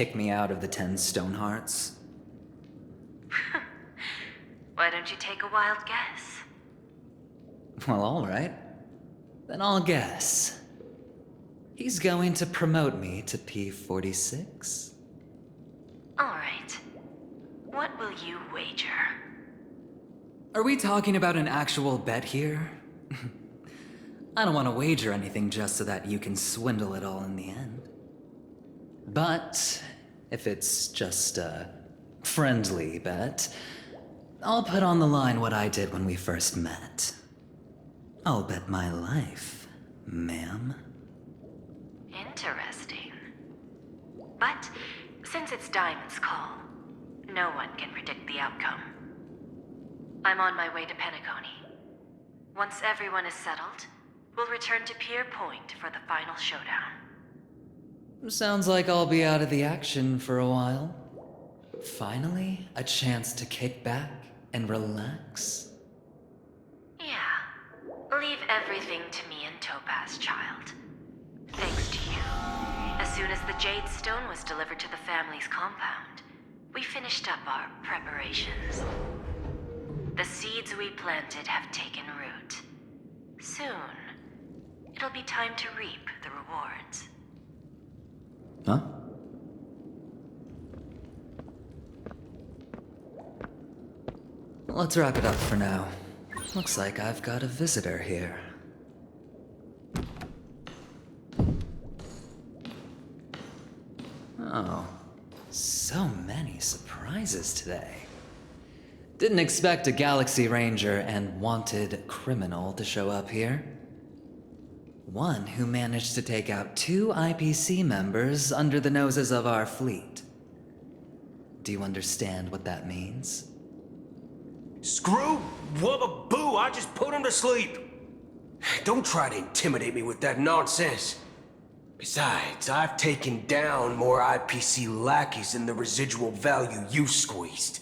kick me out of the 10 stone hearts? Why don't you take a wild guess? Well, alright. Then I'll guess. He's going to promote me to P46? Alright. What will you wager? Are we talking about an actual bet here? I don't want to wager anything just so that you can swindle it all in the end. But if it's just a friendly bet, I'll put on the line what I did when we first met. I'll bet my life, ma'am. Interesting. But since it's Diamond's call, no one can predict the outcome. I'm on my way to Penacony. Once everyone is settled, we'll return to Pier Point for the final showdown. Sounds like I'll be out of the action for a while. Finally, a chance to kick back and relax. Yeah. Leave everything to me and Topaz, child. Thanks to you. As soon as the Jade Stone was delivered to the family's compound, we finished up our preparations. The seeds we planted have taken root. Soon, it'll be time to reap the rewards. Huh? Let's wrap it up for now. Looks like I've got a visitor here. Oh, so many surprises today. Didn't expect a Galaxy Ranger and wanted criminal to show up here. One who managed to take out 2 IPC members under the noses of our fleet. Do you understand what that means? Screw wubba boo, I just put him to sleep. Don't try to intimidate me with that nonsense. Besides, I've taken down more IPC lackeys than the residual value you squeezed.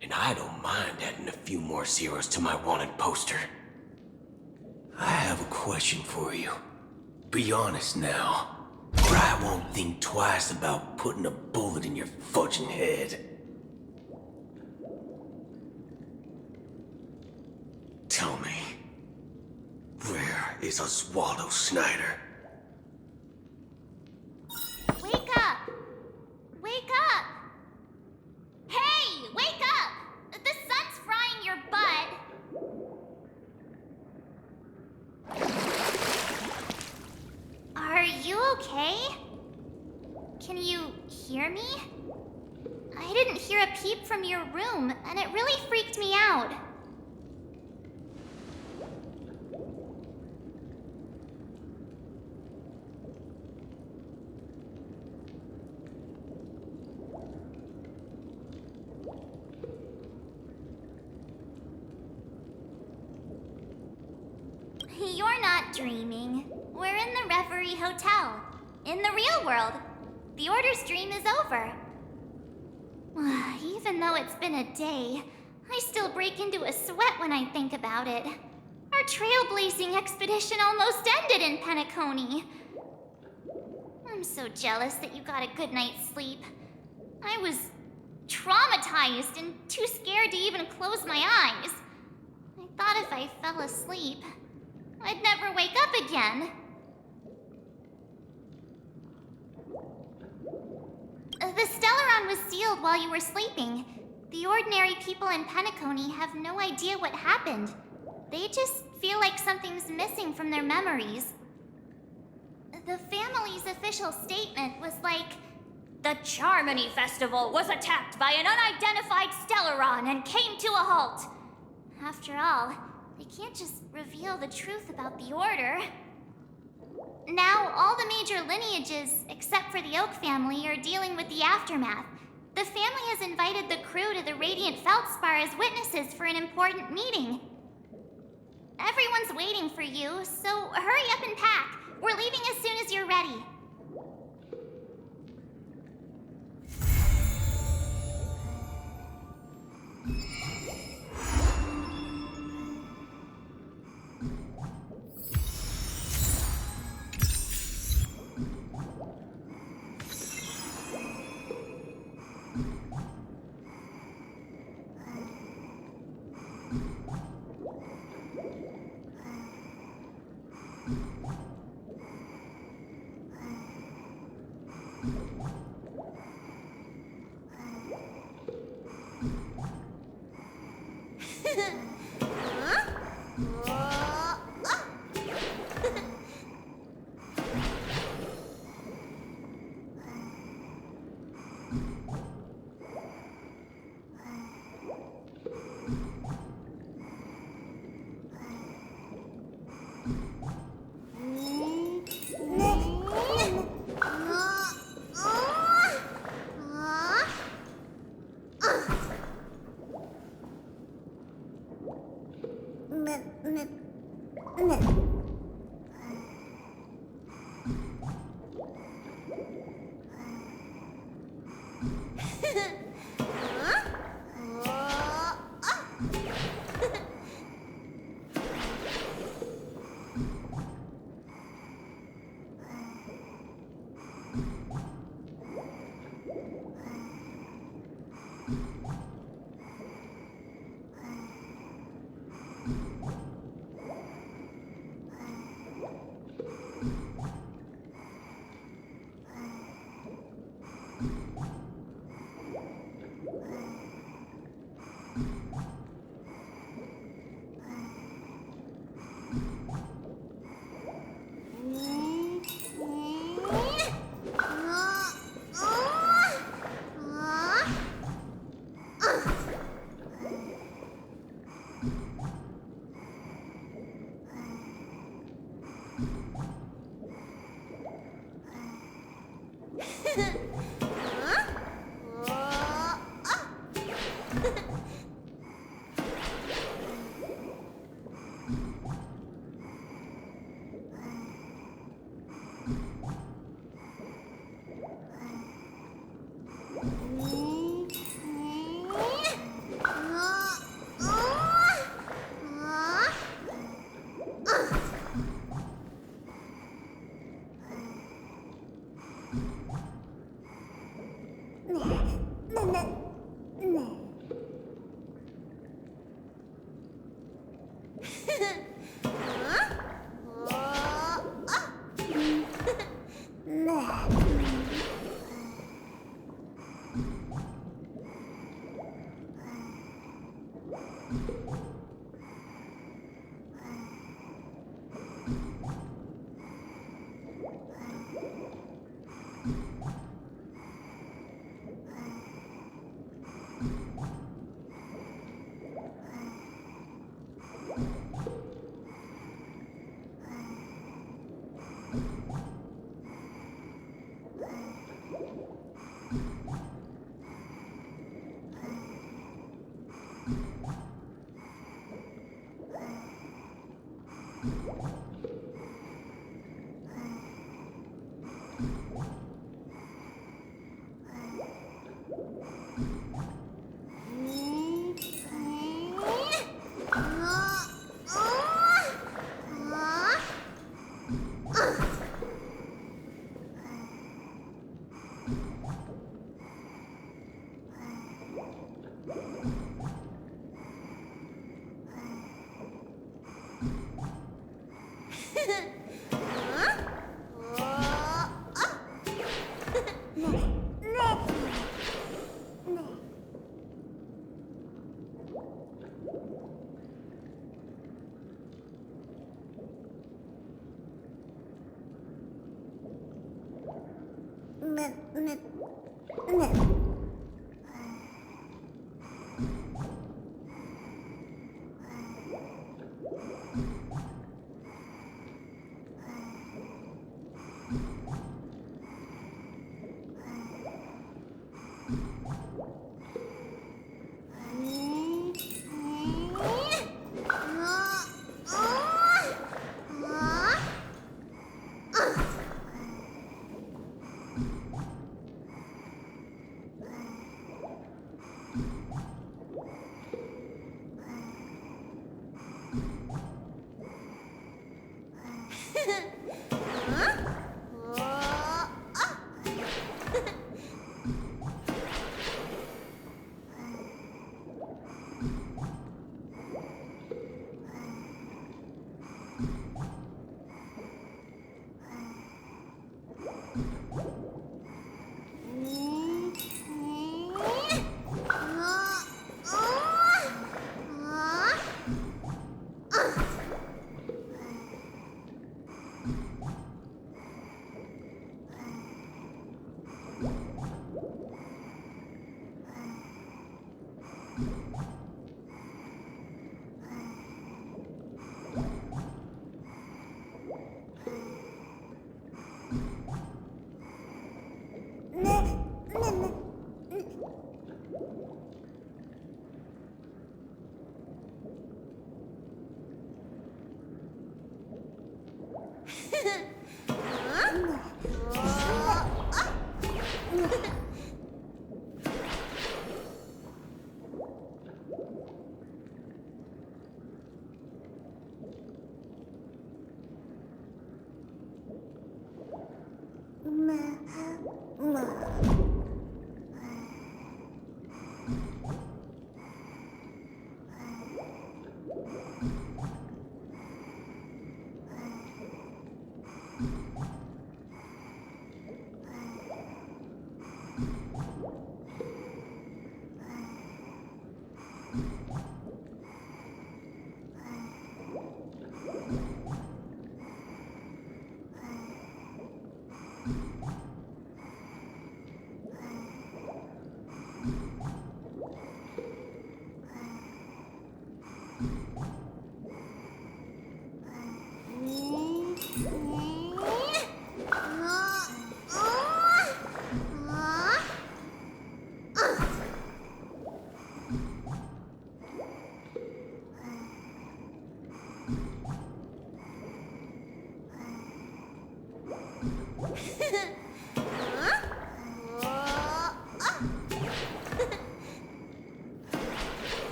And I don't mind adding a few more zeros to my wanted poster. I have a question for you. Be honest now, or I won't think twice about putting a bullet in your fudging head. Tell me, where is Oswaldo Snyder? Wake up! Wake up! Hey, wake up! The sun's frying your butt. Are you okay? Can you hear me? I didn't hear a peep from your room, and it really freaked me out. You're not dreaming. We're in the Reverie Hotel. In the real world. The Order's dream is over. Even though it's been a day, I still break into a sweat when I think about it. Our trailblazing expedition almost ended in Penacony. I'm so jealous that you got a good night's sleep. I was traumatized and too scared to even close my eyes. I thought if I fell asleep, I'd never wake up again. The Stellaron was sealed while you were sleeping. The ordinary people in Penacony have no idea what happened. They just feel like something's missing from their memories. The family's official statement was like, "The Charmony Festival was attacked by an unidentified Stellaron and came to a halt." After all, they can't just reveal the truth about the Order. Now, all the major lineages, except for the Oak family, are dealing with the aftermath. The family has invited the crew to the Radiant Feldspar as witnesses for an important meeting. Everyone's waiting for you, so hurry up and pack. We're leaving as soon as you're ready.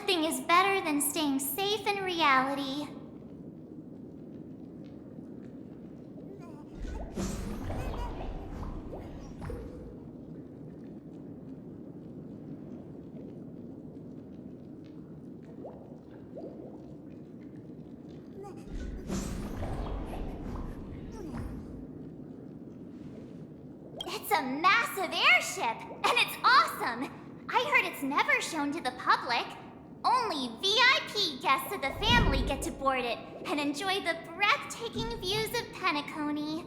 Nothing is better than staying safe in reality. It's a massive airship, and it's awesome! I heard it's never shown to the public. Only VIP guests of the family get to board it and enjoy the breathtaking views of Penacony.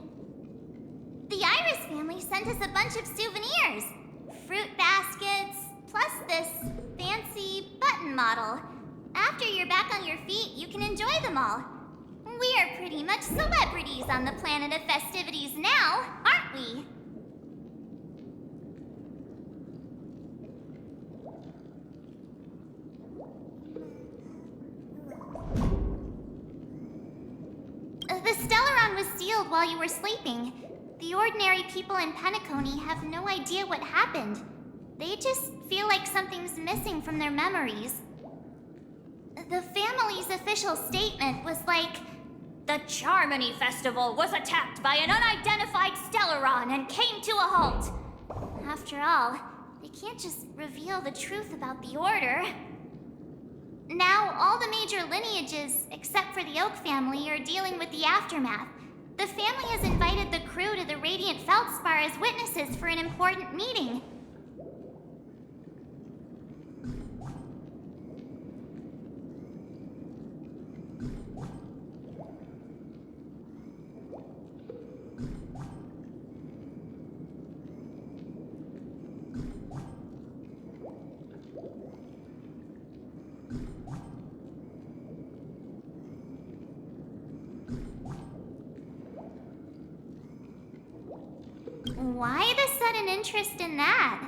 The Iris family sent us a bunch of souvenirs. Fruit baskets, plus this fancy button model. After you're back on your feet, you can enjoy them all. We are pretty much celebrities on the planet of festivities now, aren't we? The Stellaron was sealed while you were sleeping. The ordinary people in Penacony have no idea what happened. They just feel like something's missing from their memories. The family's official statement was like, "The Charmony Festival was attacked by an unidentified Stellaron and came to a halt." After all, they can't just reveal the truth about the Order. Now, all the major lineages, except for the Oak family, are dealing with the aftermath. The family has invited the crew to the Radiant Feldspar as witnesses for an important meeting. Why the sudden interest in that?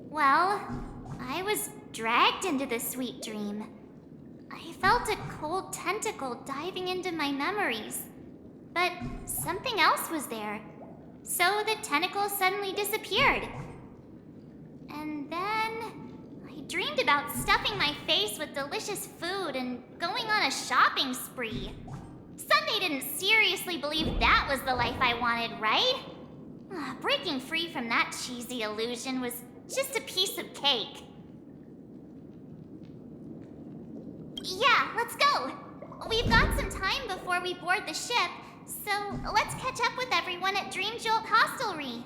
Well, I was dragged into the sweet dream. I felt a cold tentacle diving into my memories. But something else was there. So the tentacle suddenly disappeared. And then I dreamed about stuffing my face with delicious food and going on a shopping spree. Sunday didn't seriously believe that was the life I wanted, right? Breaking free from that cheesy illusion was just a piece of cake. Yeah, let's go. We've got some time before we board the ship, so let's catch up with everyone at Dream Jolt Hostelry.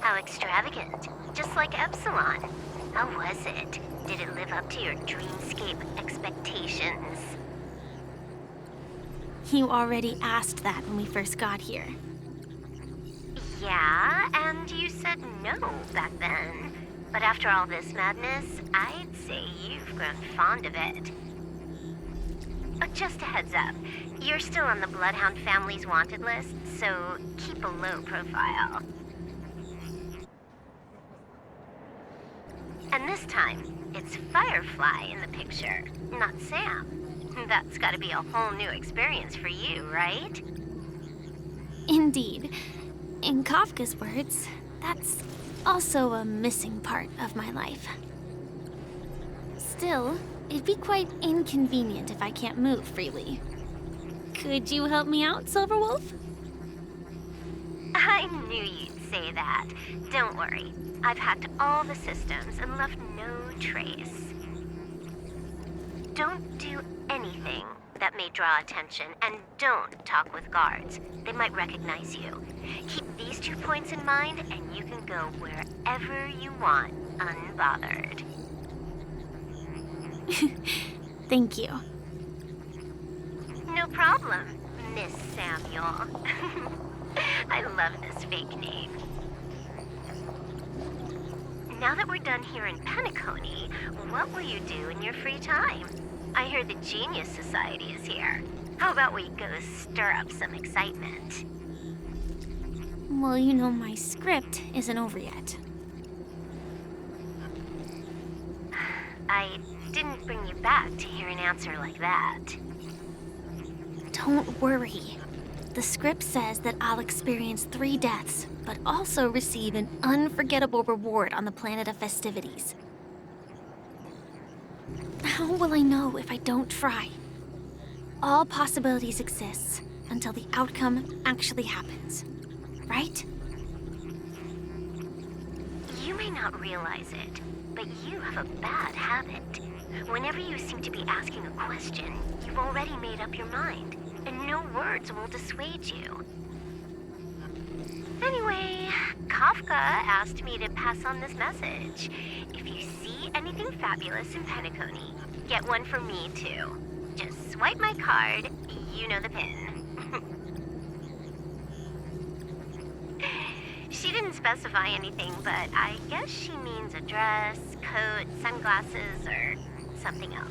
How extravagant. Just like Epsilon. How was it? Did it live up to your dreamscape expectations? You already asked that when we first got here. Yeah, and you said no back then. But after all this madness, I'd say you've grown fond of it. Just a heads up, you're still on the Bloodhound family's wanted list, so keep a low profile. And this time, it's Firefly in the picture, not Sam. That's gotta be a whole new experience for you, right? Indeed. In Kafka's words, that's also a missing part of my life. Still, it'd be quite inconvenient if I can't move freely. Could you help me out, Silverwolf? I knew you'd say that. Don't worry. I've hacked all the systems and left no trace. Don't do anything that may draw attention, and don't talk with guards. They might recognize you. Keep these 2 points in mind, and you can go wherever you want, unbothered. Thank you. No problem, Miss Samuel. I love this fake name. Now that we're done here in Penacony, what will you do in your free time? I hear the Genius Society is here. How about we go stir up some excitement? Well, you know my script isn't over yet. I didn't bring you back to hear an answer like that. Don't worry. The script says that I'll experience 3 deaths, but also receive an unforgettable reward on the planet of festivities. How will I know if I don't try? All possibilities exist until the outcome actually happens, right? You may not realize it, but you have a bad habit. Whenever you seem to be asking a question, you've already made up your mind, and no words will dissuade you. Anyway, Kafka asked me to pass on this message. If you see anything fabulous in Penacony, get one for me too. Just swipe my card, you know the pin. She didn't specify anything, but I guess she means a dress, coat, sunglasses, or something else.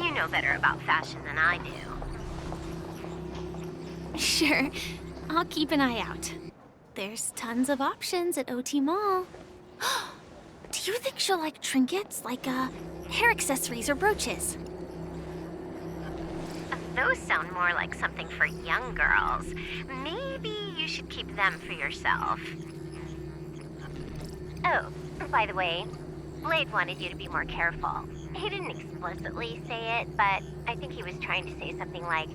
You know better about fashion than I do. Sure, I'll keep an eye out. There's tons of options at OT Mall. Do you think she'll like trinkets, like hair accessories or brooches? Those sound more like something for young girls. Maybe you should keep them for yourself. Oh, by the way, Blade wanted you to be more careful. He didn't explicitly say it, but I think he was trying to say something like,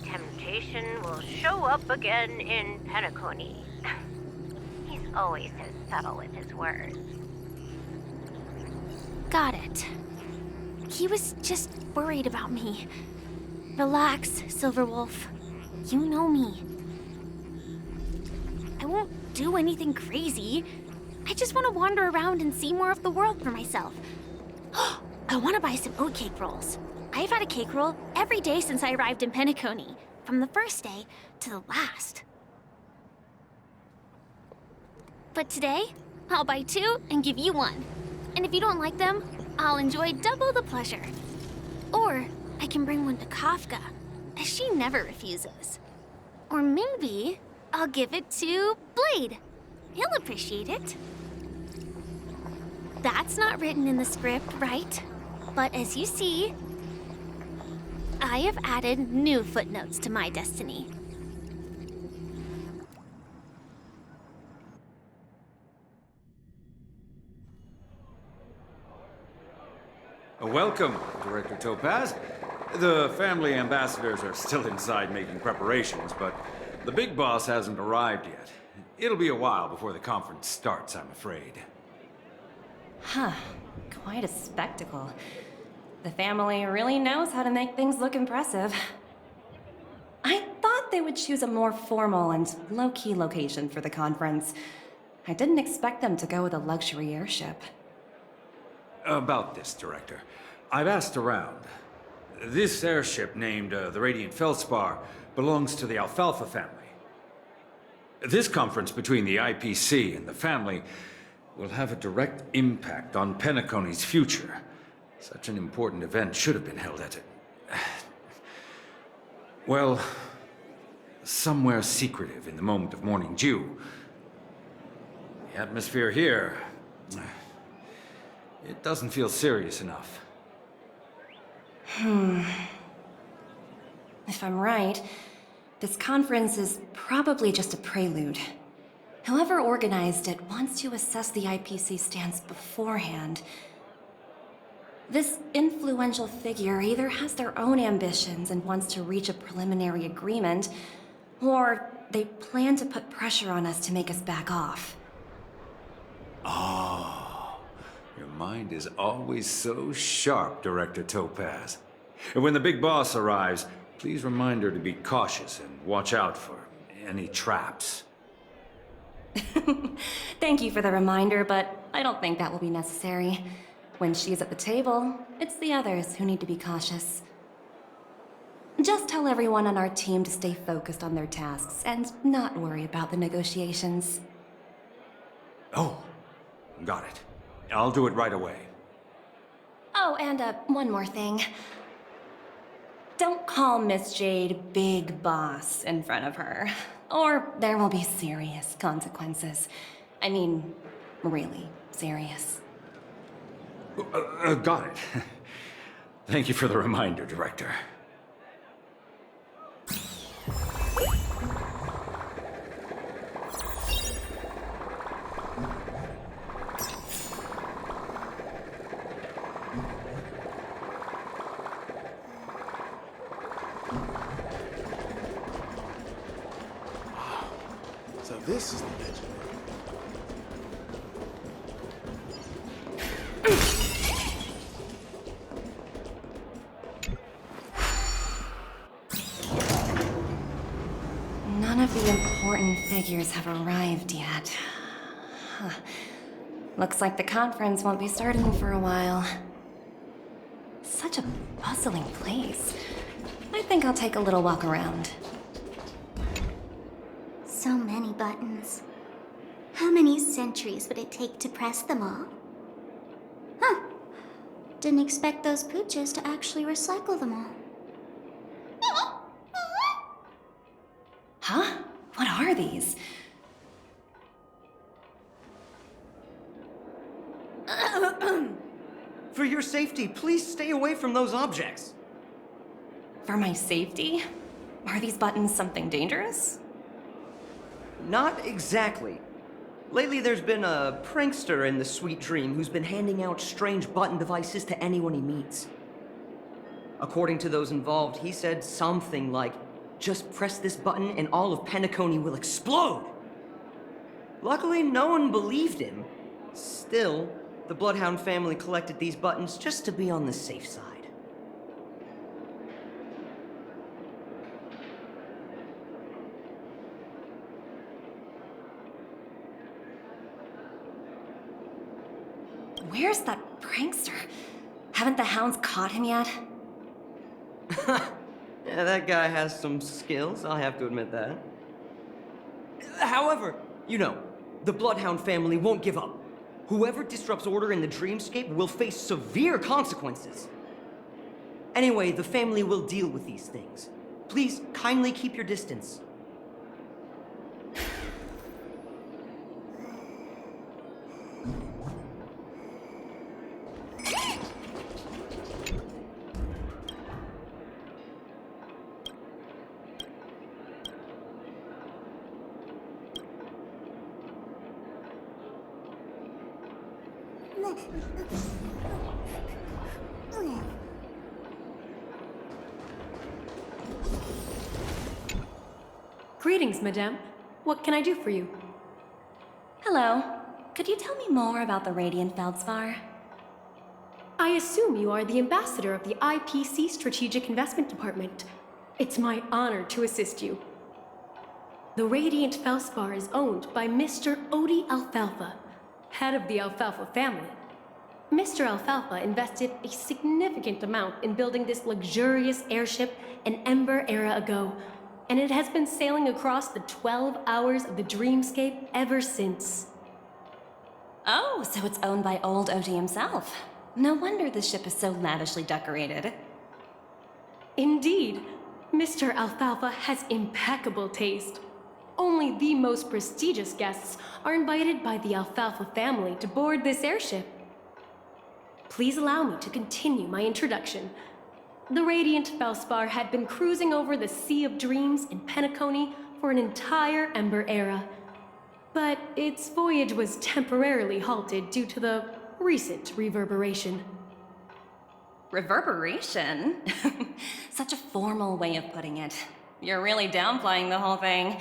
temptation will show up again in Penacony. He's always so subtle with his words. Got it. He was just worried about me. Relax, Silverwolf. You know me. I won't do anything crazy. I just want to wander around and see more of the world for myself. I want to buy some oatcake rolls. I've had a cake roll every day since I arrived in Penacony, from the first day to the last. But today, I'll buy 2 and give you 1. And if you don't like them, I'll enjoy double the pleasure. Or I can bring one to Kafka, as she never refuses. Or maybe I'll give it to Blade. He'll appreciate it. That's not written in the script, right? But as you see, I have added new footnotes to my destiny. Welcome, Director Topaz. The family ambassadors are still inside making preparations, but the big boss hasn't arrived yet. It'll be a while before the conference starts, I'm afraid. Huh. Quite a spectacle. The family really knows how to make things look impressive. I thought they would choose a more formal and low-key location for the conference. I didn't expect them to go with a luxury airship. About this, Director. I've asked around. This airship, named the Radiant Feldspar, belongs to the Alfalfa family. This conference between the IPC and the family will have a direct impact on Penacony's future. Such an important event should have been held at it. Well, somewhere secretive in the moment of morning dew. The atmosphere here, it doesn't feel serious enough. If I'm right, this conference is probably just a prelude. Whoever organized it wants to assess the IPC stance beforehand. This influential figure either has their own ambitions and wants to reach a preliminary agreement, or they plan to put pressure on us to make us back off. Oh, your mind is always so sharp, Director Topaz. And when the big boss arrives, please remind her to be cautious and watch out for any traps. Thank you for the reminder, but I don't think that will be necessary. When she's at the table, it's the others who need to be cautious. Just tell everyone on our team to stay focused on their tasks and not worry about the negotiations. Oh, got it. I'll do it right away. Oh, and one more thing. Don't call Miss Jade Big Boss in front of her, or there will be serious consequences. I mean, really serious. Got it. Thank you for the reminder, Director. this is the legend. None of the important figures have arrived yet. Huh. Looks like the conference won't be starting for a while. Such a bustling place. I think I'll take a little walk around. So many buttons. How many centuries would it take to press them all? Huh. Didn't expect those pooches to actually recycle them all. Huh? What are these? For your safety, please stay away from those objects. For my safety? Are these buttons something dangerous? Not exactly. Lately, there's been a prankster in the Sweet Dream who's been handing out strange button devices to anyone he meets. According to those involved, he said something like, "Just press this button and all of Penacony will explode!" Luckily, no one believed him. Still, the Bloodhound family collected these buttons just to be on the safe side. Where's that prankster? Haven't the hounds caught him yet? Yeah, that guy has some skills, I'll have to admit that. However, you know, the Bloodhound family won't give up. Whoever disrupts order in the dreamscape will face severe consequences. Anyway, the family will deal with these things. Please kindly keep your distance. Greetings, madame. What can I do for you? Hello. Could you tell me more about the Radiant Feldspar? I assume you are the ambassador of the IPC Strategic Investment Department. It's my honor to assist you. The Radiant Feldspar is owned by Mr. Odie Alfalfa, head of the Alfalfa family. Mr. Alfalfa invested a significant amount in building this luxurious airship an Ember era ago, and it has been sailing across the 12 hours of the dreamscape ever since. Oh, so it's owned by old Odie himself. No wonder the ship is so lavishly decorated. Indeed, Mr. Alfalfa has impeccable taste. Only the most prestigious guests are invited by the Alfalfa family to board this airship. Please allow me to continue my introduction. The Radiant Feldspar had been cruising over the Sea of Dreams in Penacony for an entire Ember era. But its voyage was temporarily halted due to the recent reverberation. Reverberation? Such a formal way of putting it. You're really downplaying the whole thing.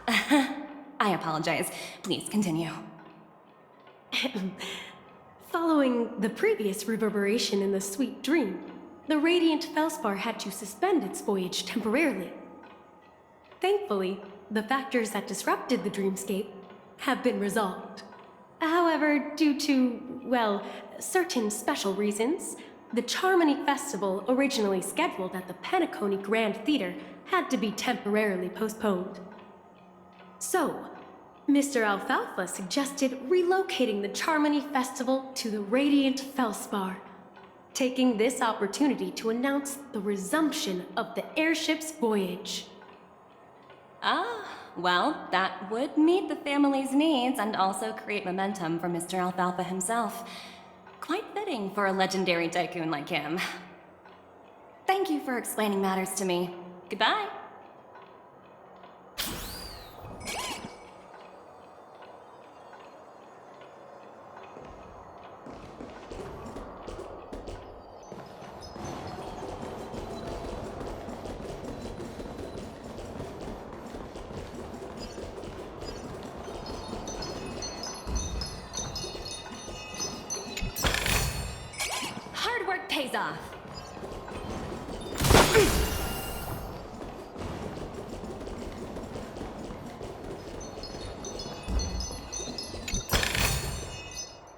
I apologize. Please continue. Following the previous reverberation in the Sweet Dream, the Radiant Feldspar had to suspend its voyage temporarily. Thankfully, the factors that disrupted the dreamscape have been resolved. However, due to, well, certain special reasons, the Charmony Festival, originally scheduled at the Penacony Grand Theater, had to be temporarily postponed. So, Mr. Alfalfa suggested relocating the Charmony Festival to the Radiant Feldspar, taking this opportunity to announce the resumption of the airship's voyage. Ah, well, that would meet the family's needs and also create momentum for Mr. Alfalfa himself. Quite fitting for a legendary tycoon like him. Thank you for explaining matters to me. Goodbye. off.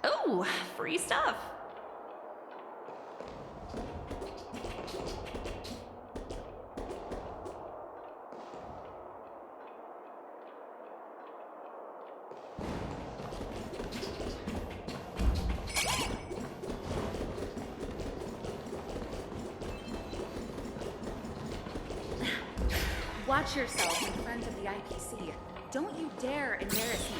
Oh, free stuff. Watch yourself in front of the IPC. Don't you dare embarrass me.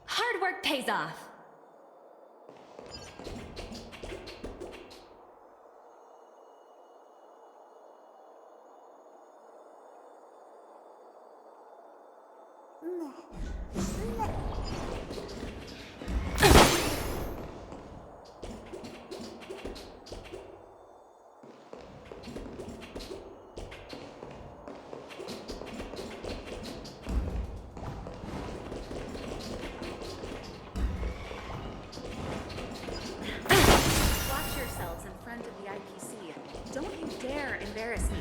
Hard work pays off. Watch yourselves in front of the IPC. Don't you dare embarrass me.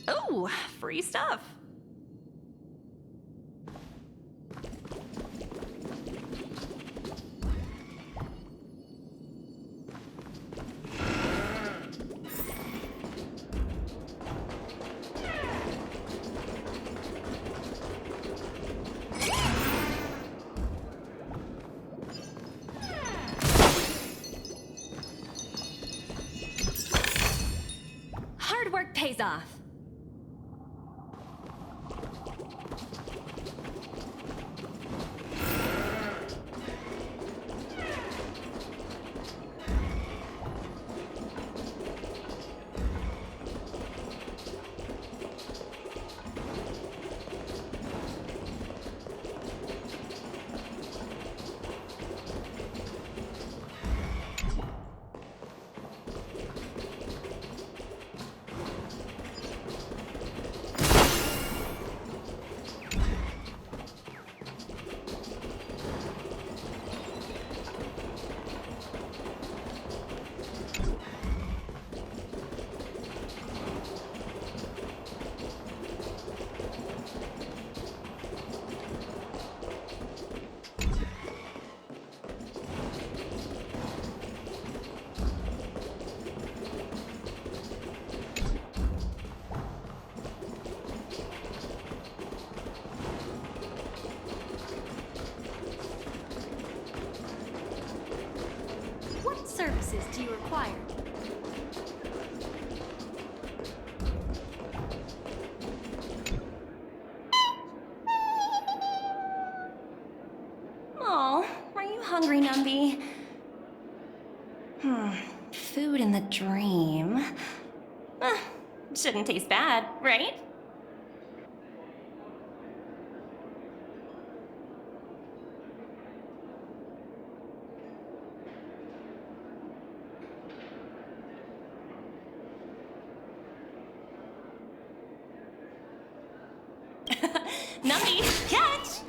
Oh, free stuff. Hard work pays off. What services do you require? Oh, are you hungry, Numby? Food in the dream. Shouldn't taste bad, right? Numby, catch!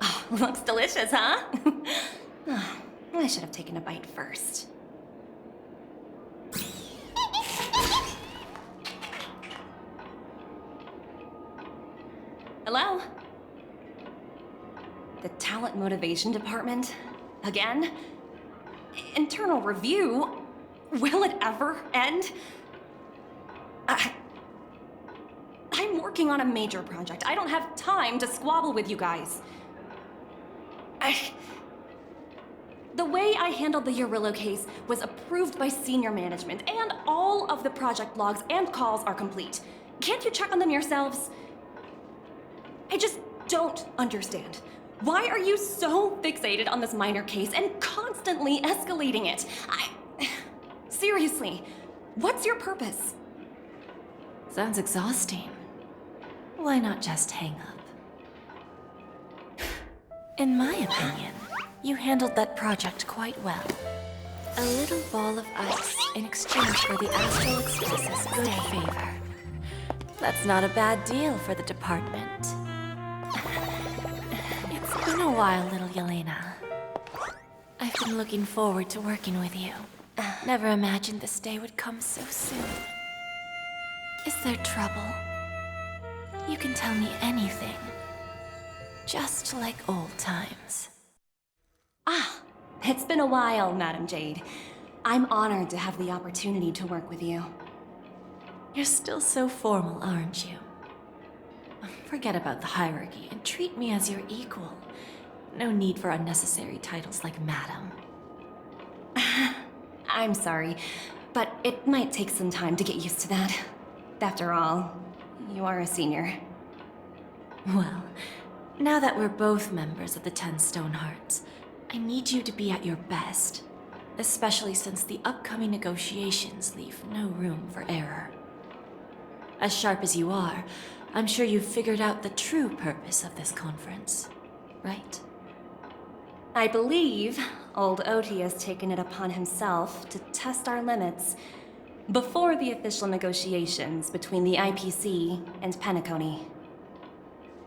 Oh, looks delicious, huh? Oh, I should have taken a bite first. Hello? The Talent Motivation Department? Again? Internal review? Will it ever end? I'm working on a major project. I don't have time to squabble with you guys. The way I handled the Urillo case was approved by senior management, and all of the project logs and calls are complete. Can't you check on them yourselves? I just don't understand. Why are you so fixated on this minor case and constantly escalating it? Seriously, what's your purpose? Sounds exhausting. Why not just hang up? In my opinion, you handled that project quite well. A little ball of ice in exchange for the Astral Express's good favor. That's not a bad deal for the department. It's been a while, little Yelena. I've been looking forward to working with you. Never imagined this day would come so soon. Is there trouble? You can tell me anything. Just like old times. It's been a while, Madam Jade. I'm honored to have the opportunity to work with you. You're still so formal, aren't you? Forget about the hierarchy and treat me as your equal. No need for unnecessary titles like Madam. I'm sorry, but it might take some time to get used to that. After all, you are a senior. Well, now that we're both members of the 10 Stonehearts, I need you to be at your best, especially since the upcoming negotiations leave no room for error. As sharp as you are, I'm sure you've figured out the true purpose of this conference, right? I believe old Oti has taken it upon himself to test our limits before the official negotiations between the IPC and Penacony.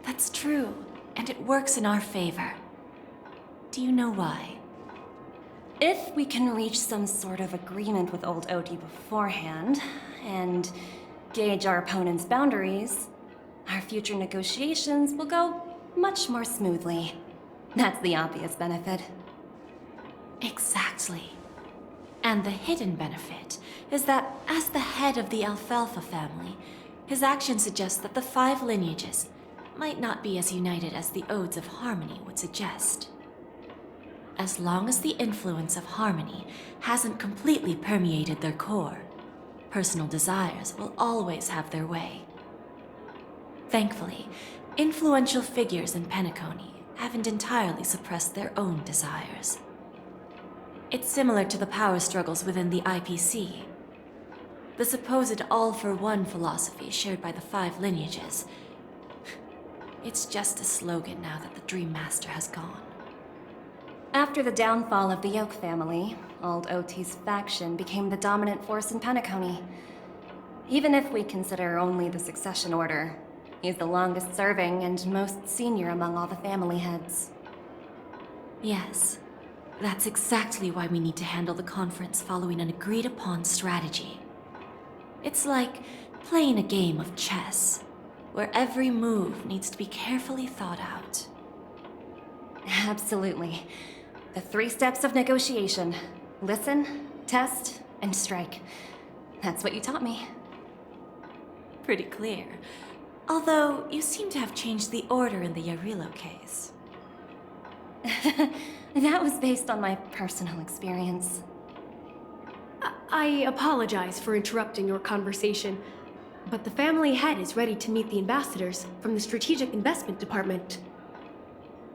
That's true, and it works in our favor. Do you know why? If we can reach some sort of agreement with old Oti beforehand, and gauge our opponent's boundaries, our future negotiations will go much more smoothly. That's the obvious benefit. Exactly. And the hidden benefit is that, as the head of the Alfalfa family, his actions suggest that the 5 lineages might not be as united as the Odes of Harmony would suggest. As long as the influence of Harmony hasn't completely permeated their core, personal desires will always have their way. Thankfully, influential figures in Penacony haven't entirely suppressed their own desires. It's similar to the power struggles within the IPC. The supposed all-for-one philosophy shared by the 5 lineages. It's just a slogan now that the Dream Master has gone. After the downfall of the Yoke family, old Oti's faction became the dominant force in Penacony. Even if we consider only the succession order, he's the longest serving and most senior among all the family heads. Yes, that's exactly why we need to handle the conference following an agreed-upon strategy. It's like playing a game of chess, where every move needs to be carefully thought out. Absolutely. The 3 steps of negotiation. Listen, test, and strike. That's what you taught me. Pretty clear. Although, you seem to have changed the order in the Yarilo case. That was based on my personal experience. I apologize for interrupting your conversation, but the family head is ready to meet the ambassadors from the Strategic Investment Department.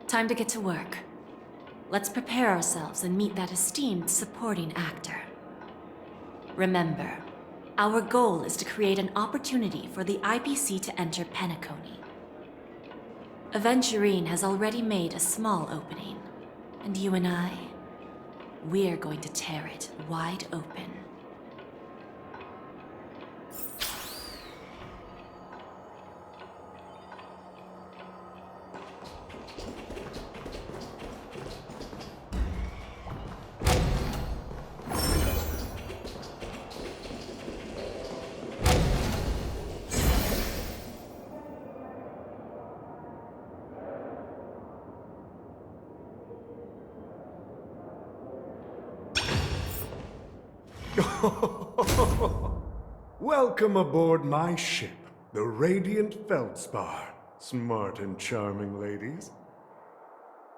Time to get to work. Let's prepare ourselves and meet that esteemed supporting actor. Remember, our goal is to create an opportunity for the IPC to enter Penacony. Aventurine has already made a small opening, and you and I, we're going to tear it wide open. Welcome aboard my ship, the Radiant Feldspar. Smart and charming ladies.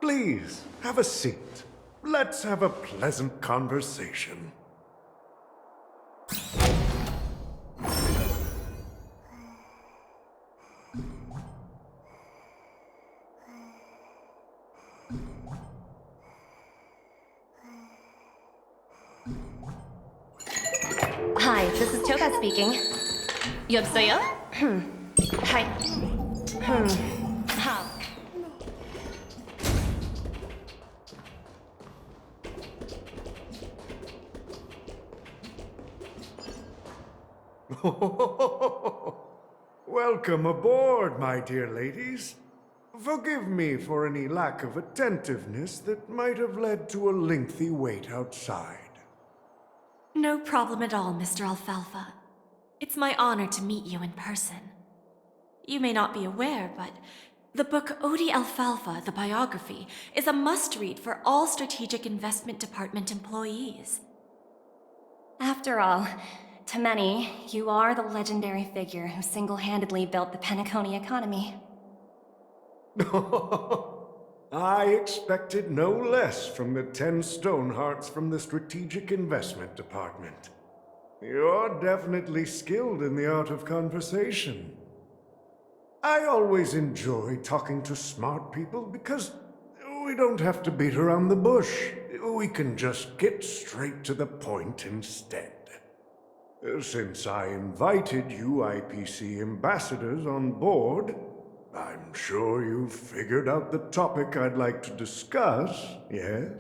Please, have a seat. Let's have a pleasant conversation. Hi, this is Topaz speaking. 여보세요? Hi. How? Welcome aboard, my dear ladies. Forgive me for any lack of attentiveness that might have led to a lengthy wait outside. No problem at all, Mr. Alfalfa. It's my honor to meet you in person. You may not be aware, but the book Odi Alfalfa, the biography, is a must-read for all Strategic Investment Department employees. After all, to many, you are the legendary figure who single-handedly built the Penacony economy. I expected no less from the 10 Stonehearts from the Strategic Investment Department. You're definitely skilled in the art of conversation. I always enjoy talking to smart people because we don't have to beat around the bush. We can just get straight to the point instead. Since I invited you IPC ambassadors on board, I'm sure you've figured out the topic I'd like to discuss, yes?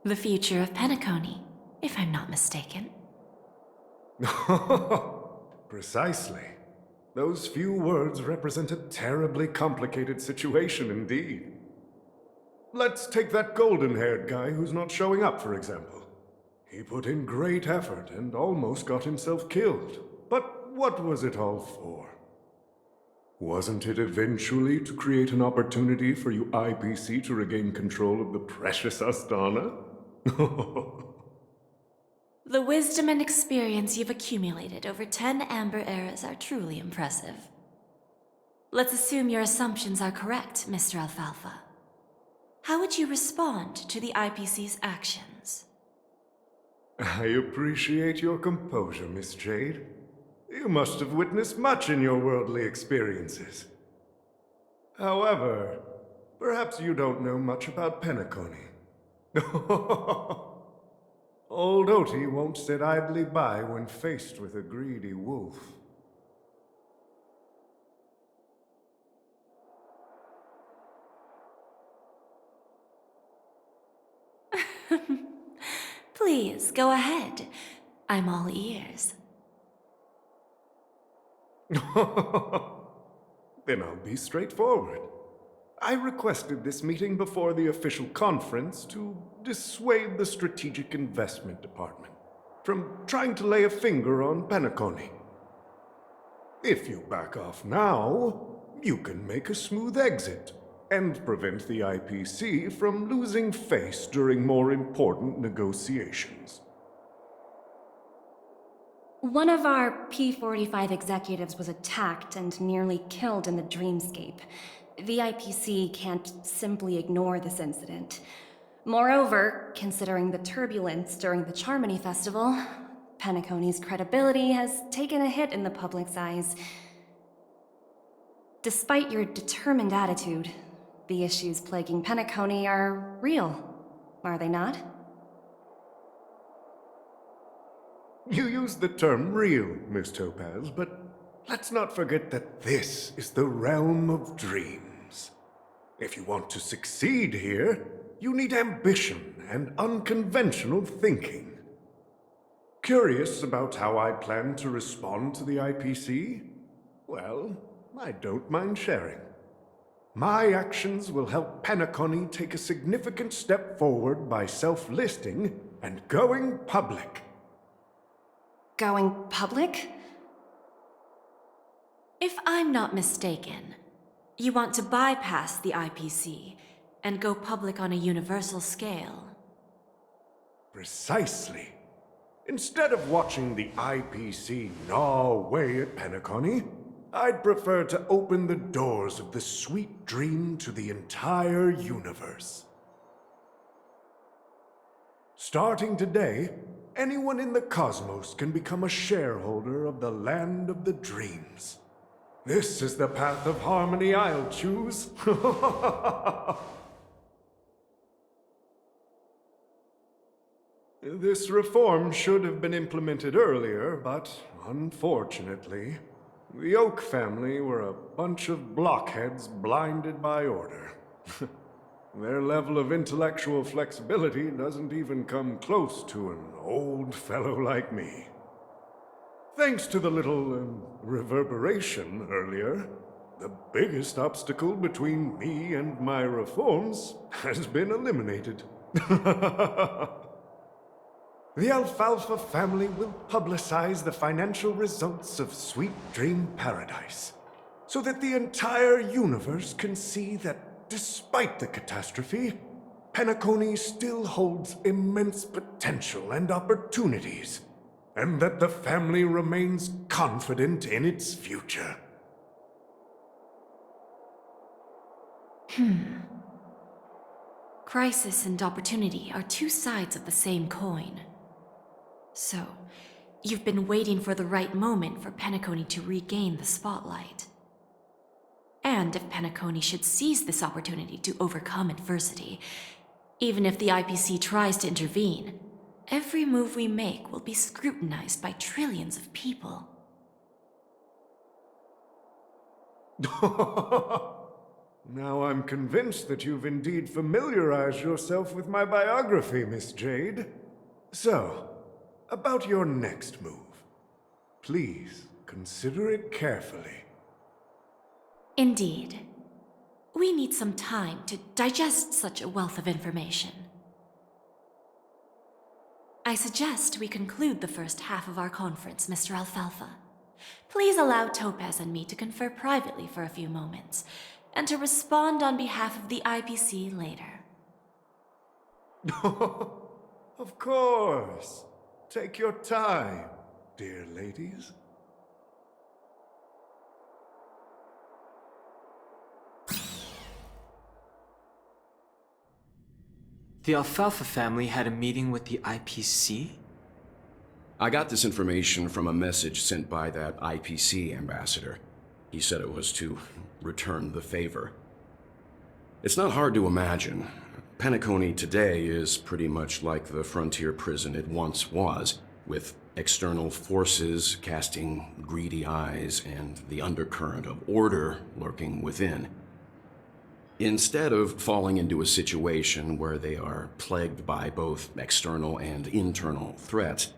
The future of Penacony, if I'm not mistaken. Precisely. Those few words represent a terribly complicated situation indeed. Let's take that golden-haired guy who's not showing up, for example. He put in great effort and almost got himself killed. But what was it all for? Wasn't it eventually to create an opportunity for you IPC to regain control of the precious Astana? The wisdom and experience you've accumulated over 10 Amber Eras are truly impressive. Let's assume your assumptions are correct, Mr. Alfalfa. How would you respond to the IPC's actions? I appreciate your composure, Miss Jade. You must have witnessed much in your worldly experiences. However, perhaps you don't know much about Penacony. Old Oti won't sit idly by when faced with a greedy wolf. Please, go ahead. I'm all ears. Then I'll be straightforward. I requested this meeting before the official conference to dissuade the Strategic Investment Department from trying to lay a finger on Penacony. If you back off now, you can make a smooth exit and prevent the IPC from losing face during more important negotiations. One of our P-45 executives was attacked and nearly killed in the dreamscape. The IPC can't simply ignore this incident. Moreover, considering the turbulence during the Charmony Festival, Penacony's credibility has taken a hit in the public's eyes. Despite your determined attitude, the issues plaguing Penacony are real, are they not? You used the term real, Miss Topaz, but let's not forget that this is the realm of dreams. If you want to succeed here, you need ambition and unconventional thinking. Curious about how I plan to respond to the IPC? Well, I don't mind sharing. My actions will help Penacony take a significant step forward by self-listing and going public. Going public? If I'm not mistaken, you want to bypass the IPC and go public on a universal scale. Precisely. Instead of watching the IPC gnaw away at Penacony, I'd prefer to open the doors of the sweet dream to the entire universe. Starting today, anyone in the cosmos can become a shareholder of the Land of the Dreams. This is the path of harmony I'll choose. This reform should have been implemented earlier, but unfortunately, the Oak family were a bunch of blockheads blinded by order. Their level of intellectual flexibility doesn't even come close to an old fellow like me. Thanks to the little reverberation earlier, the biggest obstacle between me and my reforms has been eliminated. The Alfalfa family will publicize the financial results of Sweet Dream Paradise, so that the entire universe can see that despite the catastrophe, Penacony still holds immense potential and opportunities, and that the family remains confident in its future. Crisis and opportunity are two sides of the same coin. So, you've been waiting for the right moment for Penacony to regain the spotlight. And if Penacony should seize this opportunity to overcome adversity, even if the IPC tries to intervene, every move we make will be scrutinized by trillions of people. Now I'm convinced that you've indeed familiarized yourself with my biography, Miss Jade. So, about your next move. Please consider it carefully. Indeed. We need some time to digest such a wealth of information. I suggest we conclude the first half of our conference, Mr. Alfalfa. Please allow Topaz and me to confer privately for a few moments, and to respond on behalf of the IPC later. Of course. Take your time, dear ladies. The Alfalfa family had a meeting with the IPC? I got this information from a message sent by that IPC ambassador. He said it was to return the favor. It's not hard to imagine. Penacony today is pretty much like the frontier prison it once was, with external forces casting greedy eyes and the undercurrent of order lurking within. Instead of falling into a situation where they are plagued by both external and internal threats,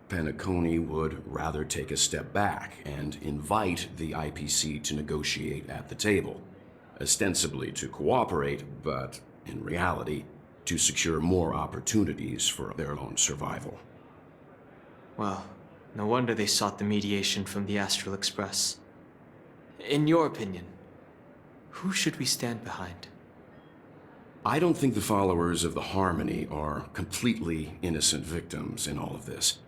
Penacony would rather take a step back and invite the IPC to negotiate at the table, ostensibly to cooperate, but in reality, to secure more opportunities for their own survival. Well, no wonder they sought the mediation from the Astral Express. In your opinion, who should we stand behind? I don't think the followers of the Harmony are completely innocent victims in all of this.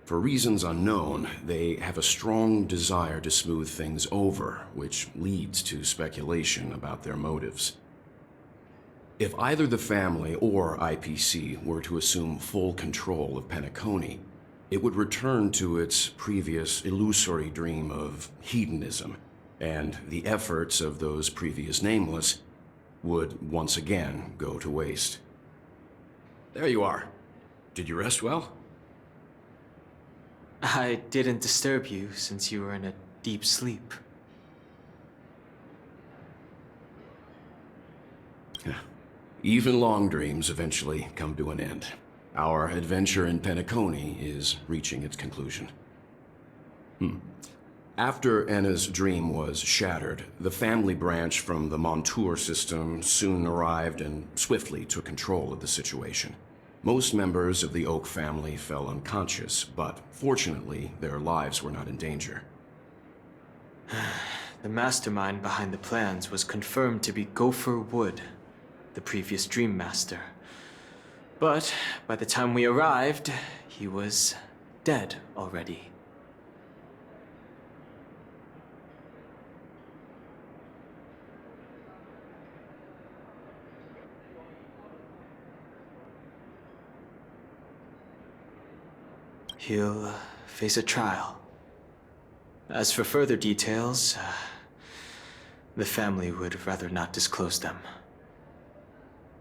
For reasons unknown, they have a strong desire to smooth things over, which leads to speculation about their motives. If either the family or IPC were to assume full control of Penacony, it would return to its previous illusory dream of hedonism, and the efforts of those previous nameless would once again go to waste. There you are. Did you rest well? I didn't disturb you since you were in a deep sleep. Even long dreams eventually come to an end. Our adventure in Penacony is reaching its conclusion. After Enna's dream was shattered, the family branch from the Montour system soon arrived and swiftly took control of the situation. Most members of the Oak family fell unconscious, but fortunately, their lives were not in danger. The mastermind behind the plans was confirmed to be Gopher Wood, the previous Dream Master. But by the time we arrived, he was dead already. He'll face a trial. As for further details, the family would rather not disclose them.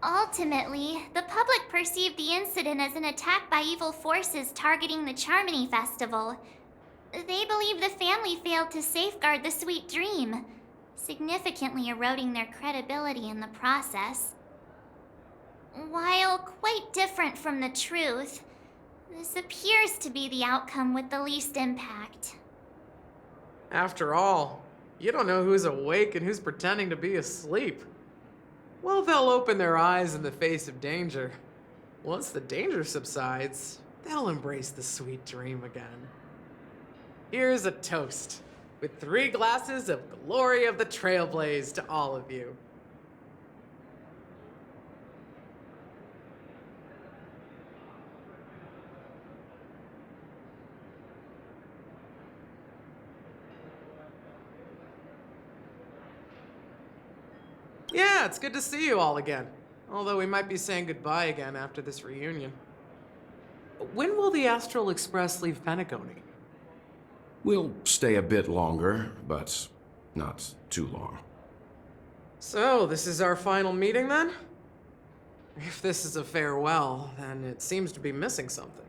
All Ultimately, the public perceived the incident as an attack by evil forces targeting the Charmony Festival. They believe the family failed to safeguard the sweet dream, significantly eroding their credibility in the process. While quite different from the truth, this appears to be the outcome with the least impact. After all, you don't know who's awake and who's pretending to be asleep. Well, they'll open their eyes in the face of danger. Once the danger subsides, they'll embrace the sweet dream again. Here's a toast, with 3 glasses of glory of the Trailblaze to all of you. Yeah, it's good to see you all again. Although we might be saying goodbye again after this reunion. When will the Astral Express leave Penacony? We'll stay a bit longer, but not too long. So, this is our final meeting then? If this is a farewell, then it seems to be missing something.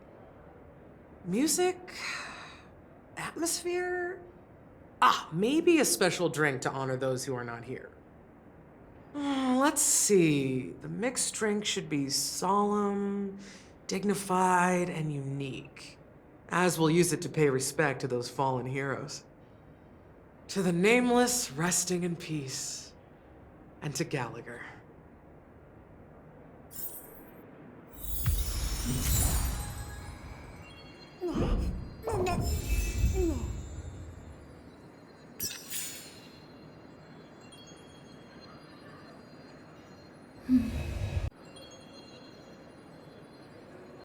Music? Atmosphere? Maybe a special drink to honor those who are not here. Let's see. The mixed drink should be solemn, dignified, and unique, as we'll use it to pay respect to those fallen heroes. To the nameless, resting in peace, and to Gallagher.